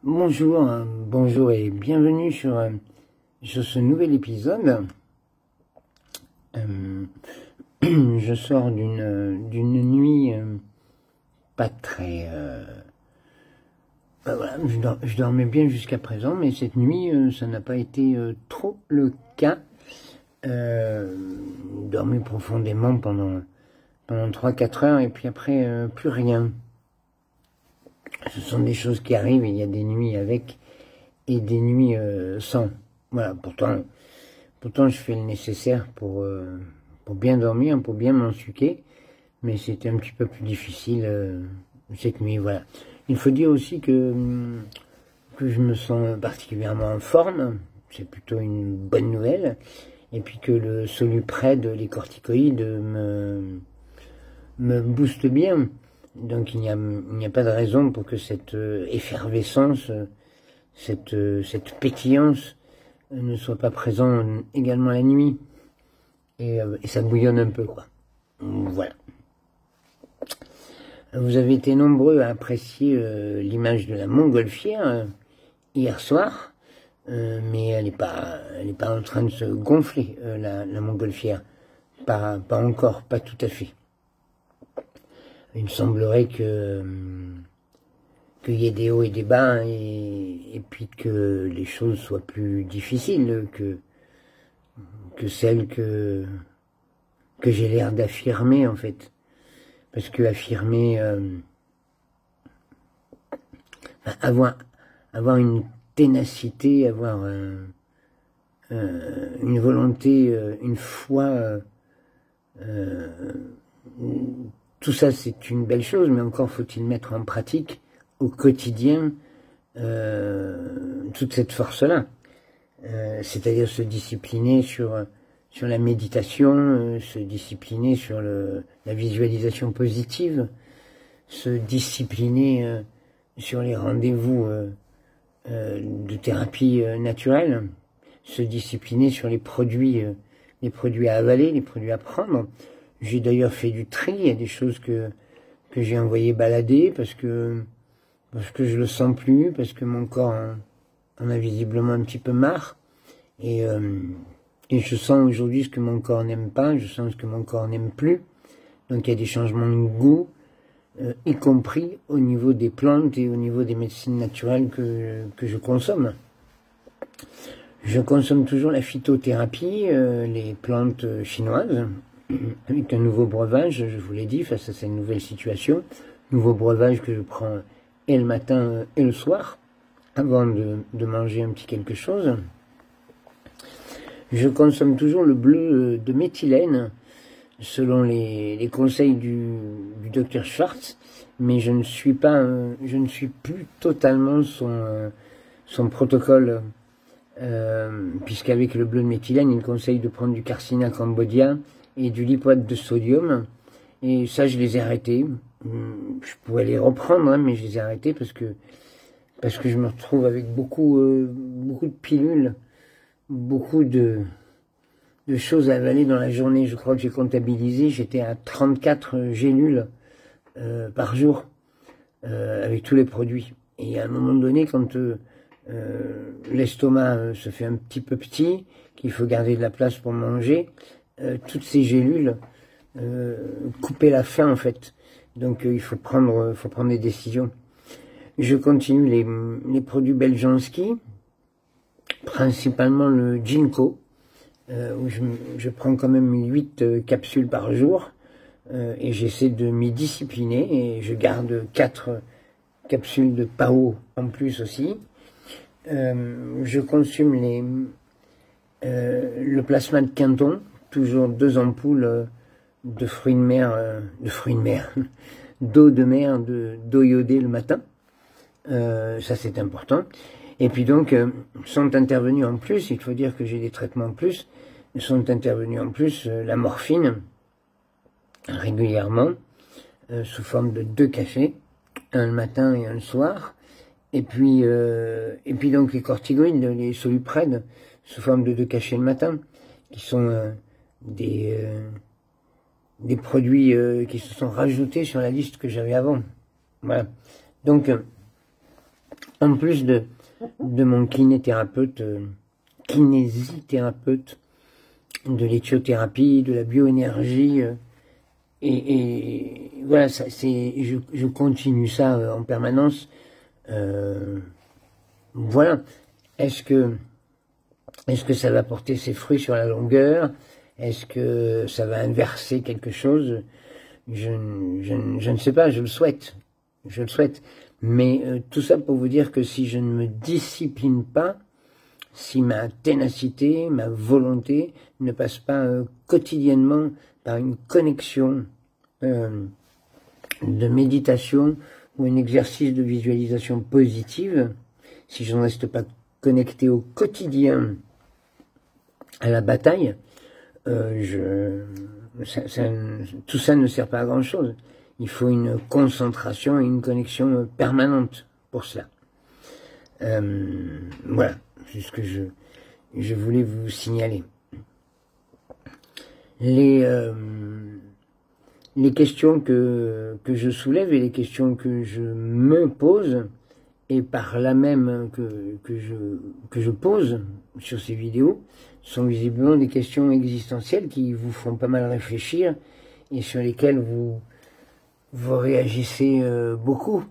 Bonjour, bonjour et bienvenue sur ce nouvel épisode. Je sors d'une nuit pas très... voilà, je dormais bien jusqu'à présent, mais cette nuit, ça n'a pas été trop le cas. Dormi profondément pendant 3-4 heures et puis après, plus rien. Ce sont des choses qui arrivent, il y a des nuits avec et des nuits sans. Voilà, pourtant je fais le nécessaire pour bien dormir, pour bien m'ensuquer, mais c'était un petit peu plus difficile cette nuit, voilà. Il faut dire aussi que je me sens particulièrement en forme, c'est plutôt une bonne nouvelle, et puis que le Solupred, les corticoïdes, me booste bien. Donc il n'y a pas de raison pour que cette effervescence, cette pétillance ne soit pas présente également la nuit. Et ça bouillonne un peu, quoi. Voilà. Vous avez été nombreux à apprécier l'image de la montgolfière hier soir, mais elle n'est pas en train de se gonfler, la montgolfière. Pas encore, pas tout à fait. Il me semblerait qu'il y ait des hauts et des bas et puis que les choses soient plus difficiles que celles que j'ai l'air d'affirmer en fait. Parce que affirmer, avoir une ténacité, avoir une volonté, une foi, tout ça, c'est une belle chose, mais encore faut-il mettre en pratique au quotidien toute cette force-là. C'est-à-dire se discipliner sur la méditation, se discipliner sur la visualisation positive, se discipliner sur les rendez-vous de thérapie naturelle, se discipliner sur les produits à avaler, les produits à prendre. J'ai d'ailleurs fait du tri, il y a des choses que j'ai envoyé balader parce que je le sens plus, parce que mon corps en a visiblement un petit peu marre. Et je sens aujourd'hui ce que mon corps n'aime pas, je sens ce que mon corps n'aime plus. Donc il y a des changements de goût, y compris au niveau des plantes et au niveau des médecines naturelles que je consomme. Je consomme toujours la phytothérapie, les plantes chinoises, avec un nouveau breuvage, je vous l'ai dit, face à cette nouvelle situation. Nouveau breuvage que je prends et le matin et le soir, avant de manger un petit quelque chose. Je consomme toujours le bleu de méthylène, selon les conseils du docteur Schwartz, mais je ne suis plus totalement son protocole, puisqu'avec le bleu de méthylène, il conseille de prendre du Carcina cambodia et du lipoate de sodium, et ça je les ai arrêtés. Je pourrais les reprendre, hein, mais je les ai arrêtés parce que je me retrouve avec beaucoup de pilules, beaucoup de choses à avaler dans la journée. Je crois que j'ai comptabilisé, j'étais à 34 gélules par jour avec tous les produits. Et à un moment donné, quand l'estomac se fait un petit peu petit, qu'il faut garder de la place pour manger, toutes ces gélules coupaient la faim en fait. Donc il faut prendre des décisions. Je continue les produits Beljanski, principalement le Ginkgo, où je prends quand même 8 capsules par jour, et j'essaie de m'y discipliner, et je garde 4 capsules de Pao en plus aussi. Je consomme le plasma de Quinton, toujours 2 ampoules de fruits de mer, d'eau de mer, d'eau iodée le matin. Ça c'est important. Et puis donc, sont intervenus en plus, il faut dire que j'ai des traitements en plus, sont intervenus en plus la morphine, régulièrement, sous forme de 2 cafés, un le matin et un le soir, et puis donc les corticoïdes, les Solupred, sous forme de 2 cachets le matin, qui sont des produits qui se sont rajoutés sur la liste que j'avais avant. Voilà. Donc, En plus de mon kinésithérapeute, de l'éthiothérapie, de la bioénergie, et voilà, ça, je continue ça en permanence. Voilà. Est-ce que ça va porter ses fruits sur la longueur? Est-ce que ça va inverser quelque chose? Je ne sais pas, je le souhaite. Je le souhaite. Mais tout ça pour vous dire que si je ne me discipline pas, si ma ténacité, ma volonté ne passe pas quotidiennement par une connexion de méditation ou un exercice de visualisation positive, si je ne reste pas connecté au quotidien à la bataille, tout ça ne sert pas à grand chose. Il faut une concentration et une connexion permanente pour cela. Voilà, c'est ce que je voulais vous signaler. Les questions que je soulève et les questions que je me pose, et par là même que je pose sur ces vidéos, sont visiblement des questions existentielles qui vous font pas mal réfléchir et sur lesquelles vous réagissez beaucoup.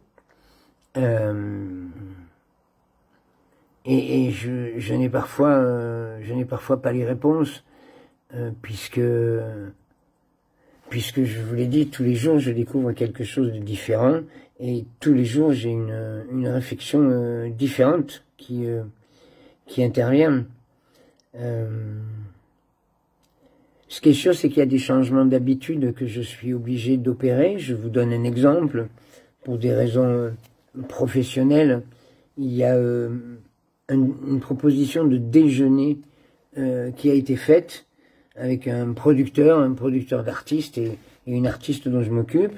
Et je n'ai parfois pas les réponses, puisque je vous l'ai dit, tous les jours je découvre quelque chose de différent, et tous les jours j'ai une réflexion différente qui intervient. Ce qui est sûr, c'est qu'il y a des changements d'habitude que je suis obligé d'opérer. Je vous donne un exemple. Pour des raisons professionnelles, il y a une proposition de déjeuner qui a été faite avec un producteur d'artistes et une artiste dont je m'occupe.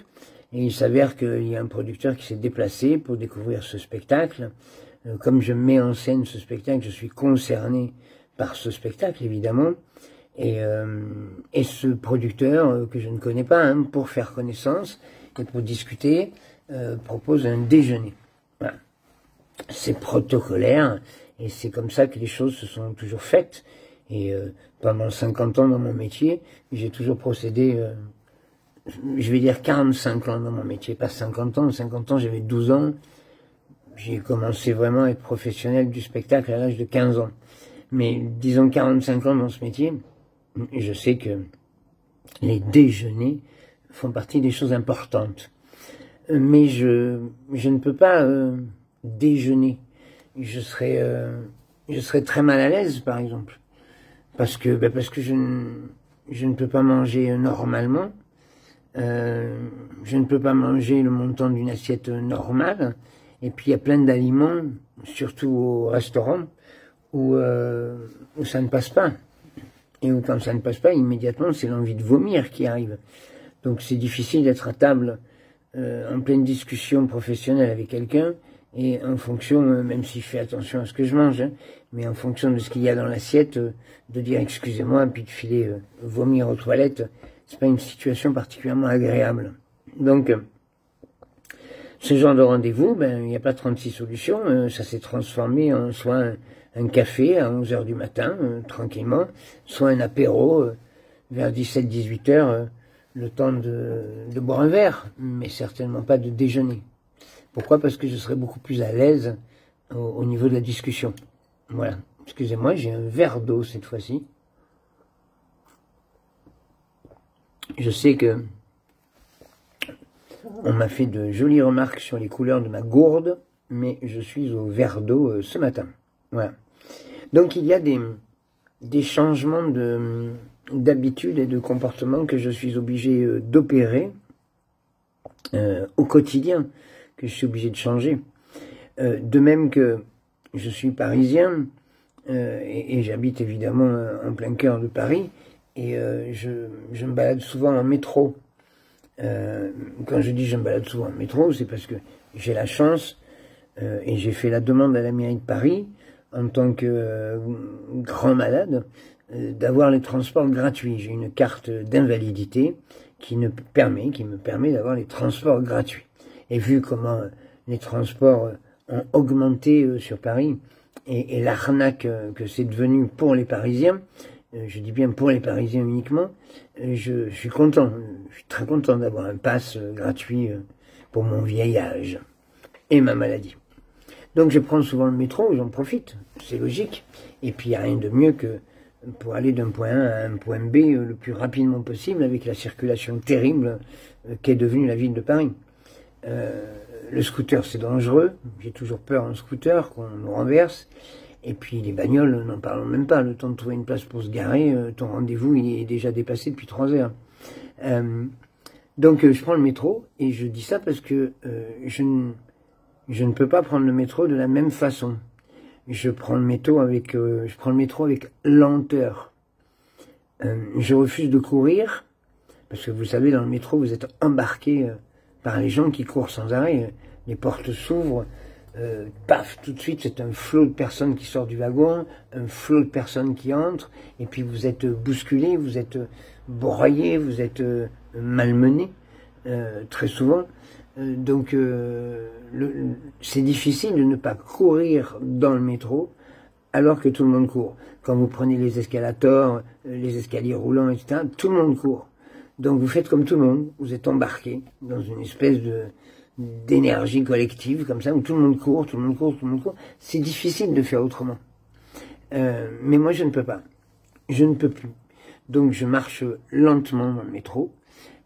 Et il s'avère qu'il y a un producteur qui s'est déplacé pour découvrir ce spectacle. Comme je mets en scène ce spectacle, je suis concerné par ce spectacle, évidemment. Et ce producteur, que je ne connais pas, pour faire connaissance et pour discuter, propose un déjeuner. Voilà. C'est protocolaire, et c'est comme ça que les choses se sont toujours faites. Et pendant 50 ans dans mon métier, j'ai toujours procédé, je vais dire 45 ans dans mon métier, pas 50 ans. 50 ans, j'avais 12 ans. J'ai commencé vraiment à être professionnel du spectacle à l'âge de 15 ans. Mais disons 45 ans dans ce métier, je sais que les déjeuners font partie des choses importantes. Mais je ne peux pas déjeuner. Je serais très mal à l'aise, par exemple. Parce que je ne peux pas manger normalement. Je ne peux pas manger le montant d'une assiette normale. Et puis il y a plein d'aliments, surtout au restaurant, où ça ne passe pas. Et où quand ça ne passe pas, immédiatement, c'est l'envie de vomir qui arrive. Donc c'est difficile d'être à table en pleine discussion professionnelle avec quelqu'un, et en fonction, même si je fais attention à ce que je mange, mais en fonction de ce qu'il y a dans l'assiette, de dire excusez-moi, puis de filer vomir aux toilettes, c'est pas une situation particulièrement agréable. Donc, ce genre de rendez-vous, il n'y a pas 36 solutions, ça s'est transformé en soit un café à 11 h du matin, tranquillement, soit un apéro vers 17-18 h, le temps de boire un verre, mais certainement pas de déjeuner. Pourquoi? Parce que je serais beaucoup plus à l'aise au niveau de la discussion. Voilà. Excusez-moi, j'ai un verre d'eau cette fois-ci. Je sais que on m'a fait de jolies remarques sur les couleurs de ma gourde, mais je suis au verre d'eau ce matin. Voilà. Donc il y a des changements d'habitude et de comportement que je suis obligé d'opérer au quotidien, que je suis obligé de changer. De même que je suis parisien, et j'habite évidemment en plein cœur de Paris, et je me balade souvent en métro. Quand je dis je me balade souvent en métro, c'est parce que j'ai la chance, et j'ai fait la demande à la mairie de Paris, en tant que grand malade, d'avoir les transports gratuits. J'ai une carte d'invalidité qui me permet d'avoir les transports gratuits. Et vu comment les transports ont augmenté sur Paris, et l'arnaque que c'est devenu pour les Parisiens, je dis bien pour les Parisiens uniquement, je suis content, je suis très content d'avoir un pass gratuit pour mon vieil âge et ma maladie. Donc je prends souvent le métro, j'en profite, c'est logique, et puis il n'y a rien de mieux que pour aller d'un point A à un point B le plus rapidement possible avec la circulation terrible qu'est devenue la ville de Paris. Le scooter c'est dangereux, j'ai toujours peur en scooter qu'on nous renverse, et puis les bagnoles, n'en parlons même pas, le temps de trouver une place pour se garer, ton rendez-vous il est déjà dépassé depuis 3 heures. Donc je prends le métro, et je dis ça parce que je ne peux pas prendre le métro de la même façon. Je prends le métro avec lenteur. Je refuse de courir, parce que vous savez, dans le métro, vous êtes embarqué par les gens qui courent sans arrêt. Les portes s'ouvrent, paf, tout de suite, c'est un flot de personnes qui sortent du wagon, un flot de personnes qui entrent, et puis vous êtes bousculé, vous êtes broyé, vous êtes malmené, très souvent. Donc c'est difficile de ne pas courir dans le métro alors que tout le monde court. Quand vous prenez les escalators, les escaliers roulants, etc., tout le monde court. Donc vous faites comme tout le monde, vous êtes embarqué dans une espèce d'énergie collective comme ça, où tout le monde court, tout le monde court, tout le monde court. C'est difficile de faire autrement. Mais moi je ne peux pas. Je ne peux plus. Donc je marche lentement dans le métro.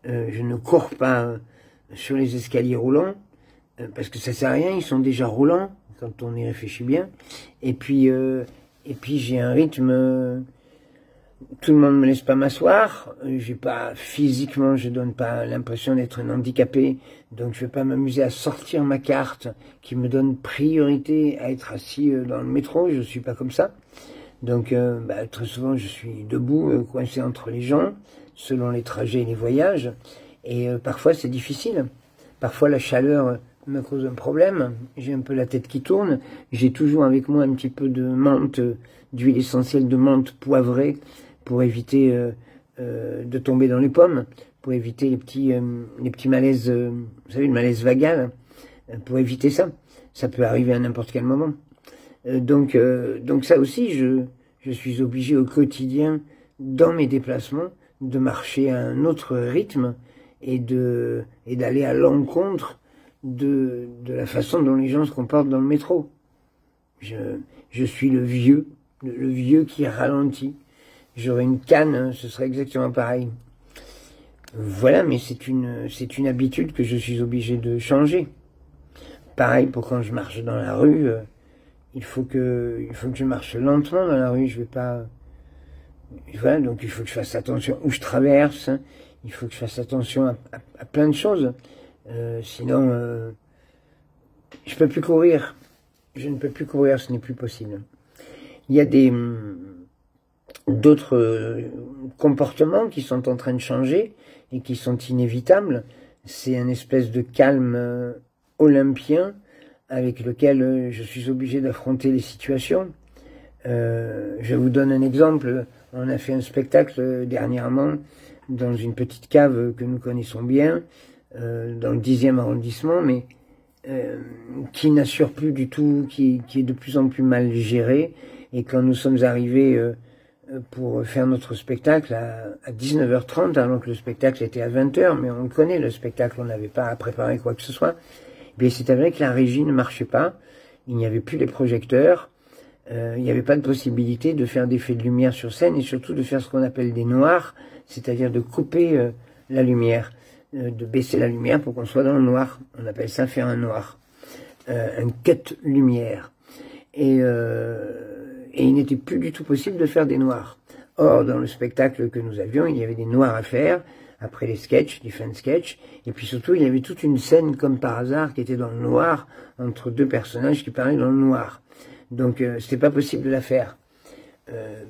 Je ne cours pas sur les escaliers roulants, parce que ça sert à rien, ils sont déjà roulants, quand on y réfléchit bien. Et puis j'ai un rythme, tout le monde me laisse pas m'asseoir, j'ai pas, physiquement, je donne pas l'impression d'être un handicapé, donc je vais pas m'amuser à sortir ma carte, qui me donne priorité à être assis dans le métro, je suis pas comme ça. Donc très souvent je suis debout, coincé entre les gens, selon les trajets et les voyages. Et parfois c'est difficile, parfois la chaleur me cause un problème, j'ai un peu la tête qui tourne, j'ai toujours avec moi un petit peu de menthe, d'huile essentielle de menthe poivrée, pour éviter de tomber dans les pommes, pour éviter les petits malaises, vous savez, le malaise vagal, pour éviter ça. Ça peut arriver à n'importe quel moment. Donc ça aussi, je suis obligé au quotidien, dans mes déplacements, de marcher à un autre rythme, et d'aller à l'encontre de la façon dont les gens se comportent dans le métro. Je suis le vieux qui ralentit. J'aurais une canne, ce serait exactement pareil. Voilà, mais c'est une habitude que je suis obligé de changer. Pareil pour quand je marche dans la rue, il faut que je marche lentement dans la rue, je vais pas... Voilà, donc il faut que je fasse attention où je traverse, il faut que je fasse attention à plein de choses. Sinon, je peux plus courir. Je ne peux plus courir, ce n'est plus possible. Il y a d'autres comportements qui sont en train de changer et qui sont inévitables. C'est un espèce de calme olympien avec lequel je suis obligé d'affronter les situations. Je vous donne un exemple. On a fait un spectacle dernièrement dans une petite cave que nous connaissons bien, dans le 10e arrondissement, mais qui n'assure plus du tout, qui est de plus en plus mal géré. Et quand nous sommes arrivés pour faire notre spectacle à 19h30, alors que le spectacle était à 20h, mais on connaît le spectacle, on n'avait pas à préparer quoi que ce soit, bien c'est vrai que la régie ne marchait pas, il n'y avait plus les projecteurs, il n'y avait pas de possibilité de faire d'effets de lumière sur scène, et surtout de faire ce qu'on appelle des noirs, c'est-à-dire de couper la lumière, de baisser la lumière pour qu'on soit dans le noir. On appelle ça faire un noir, un cut lumière. Et il n'était plus du tout possible de faire des noirs. Or, dans le spectacle que nous avions, il y avait des noirs à faire, après les sketchs, les fin sketchs, et puis surtout, il y avait toute une scène, comme par hasard, qui était dans le noir, entre deux personnages qui parlaient dans le noir. Donc, c'était pas possible de la faire.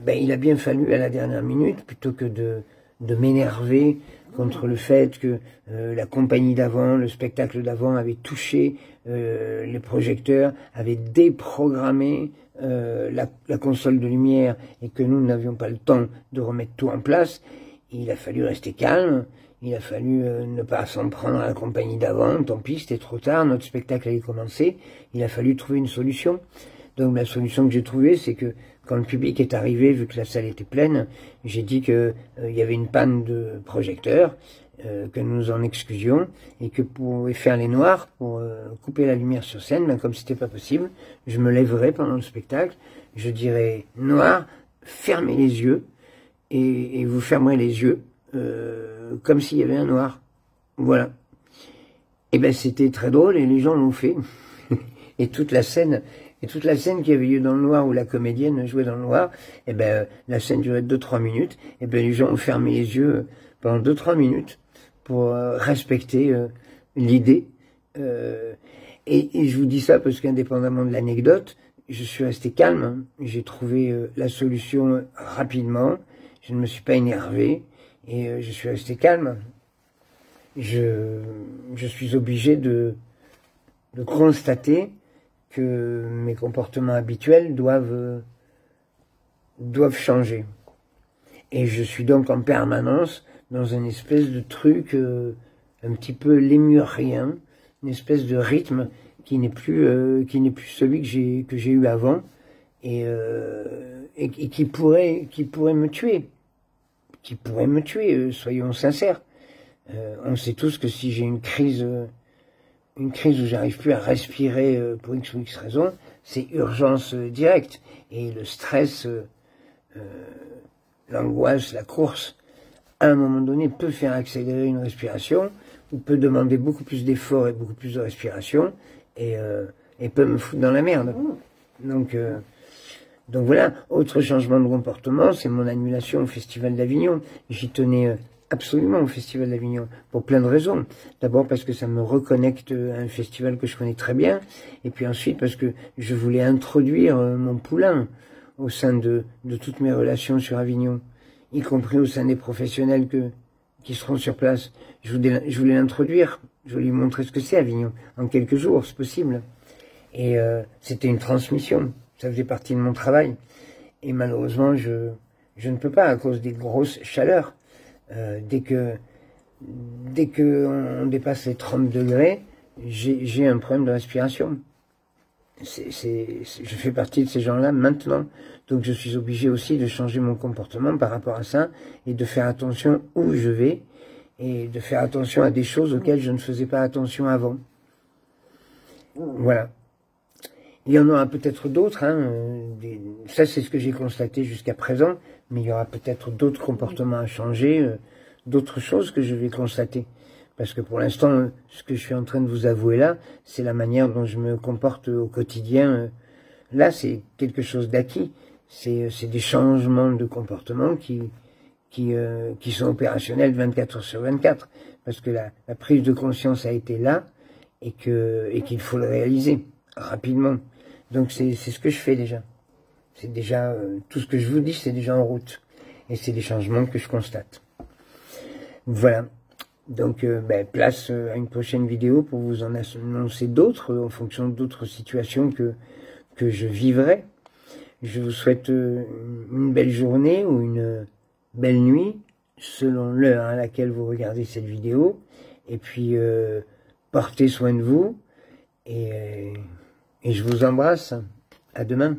Il a bien fallu, à la dernière minute, plutôt que de m'énerver contre le fait que la compagnie d'avant, le spectacle d'avant avait touché les projecteurs, avait déprogrammé la console de lumière et que nous n'avions pas le temps de remettre tout en place, il a fallu rester calme, il a fallu ne pas s'en prendre à la compagnie d'avant, tant pis, c'était trop tard, notre spectacle allait commencer, il a fallu trouver une solution. Donc la solution que j'ai trouvée, c'est que quand le public est arrivé, vu que la salle était pleine, j'ai dit que il y avait une panne de projecteur, que nous nous en excusions, et que pour faire les noirs, pour couper la lumière sur scène, ben, comme c'était pas possible, je me lèverais pendant le spectacle, je dirais noir, fermez les yeux, et vous fermerez les yeux, comme s'il y avait un noir. Voilà. Et ben c'était très drôle, et les gens l'ont fait. Et toute la scène qui avait lieu dans le noir, où la comédienne jouait dans le noir, et ben la scène durait 2-3 minutes, et ben les gens ont fermé les yeux pendant 2-3 minutes pour respecter l'idée. Et je vous dis ça parce qu'indépendamment de l'anecdote, je suis resté calme, hein. J'ai trouvé la solution rapidement, je ne me suis pas énervé, et je suis resté calme. Je suis obligé de constater que mes comportements habituels doivent changer. Et je suis donc en permanence dans une espèce de truc un petit peu lémurien, une espèce de rythme qui n'est plus celui que j'ai eu avant, et qui pourrait me tuer, soyons sincères. On sait tous que si j'ai une crise où j'arrive plus à respirer pour X ou X raison, c'est urgence directe. Et le stress, l'angoisse, la course, à un moment donné, peut faire accélérer une respiration, ou peut demander beaucoup plus d'efforts et beaucoup plus de respiration, et peut me foutre dans la merde. Donc voilà, autre changement de comportement, c'est mon annulation au Festival d'Avignon. J'y tenais absolument au Festival d'Avignon, pour plein de raisons. D'abord parce que ça me reconnecte à un festival que je connais très bien, et puis ensuite parce que je voulais introduire mon poulain au sein de toutes mes relations sur Avignon, y compris au sein des professionnels qui seront sur place. Je voulais l'introduire, je voulais lui montrer ce que c'est Avignon, en quelques jours, c'est possible. Et c'était une transmission, ça faisait partie de mon travail. Et malheureusement, je ne peux pas à cause des grosses chaleurs. Dès que on dépasse les 30 degrés, j'ai un problème de respiration. Je fais partie de ces gens-là maintenant. Donc je suis obligé aussi de changer mon comportement par rapport à ça, et de faire attention où je vais, et de faire attention à des choses auxquelles je ne faisais pas attention avant. Voilà. Il y en aura peut-être d'autres, hein, ça c'est ce que j'ai constaté jusqu'à présent, mais il y aura peut-être d'autres comportements à changer, d'autres choses que je vais constater. Parce que pour l'instant, ce que je suis en train de vous avouer là, c'est la manière dont je me comporte au quotidien. Là, c'est quelque chose d'acquis. C'est des changements de comportement qui sont opérationnels 24 heures sur 24. Parce que la prise de conscience a été là, et qu'il faut le réaliser rapidement. Donc c'est ce que je fais déjà. C'est déjà, tout ce que je vous dis, c'est déjà en route. Et c'est des changements que je constate. Voilà. Donc place à une prochaine vidéo pour vous en annoncer d'autres, en fonction d'autres situations que je vivrai. Je vous souhaite une belle journée ou une belle nuit, selon l'heure à laquelle vous regardez cette vidéo. Et puis, portez soin de vous. Et je vous embrasse. À demain.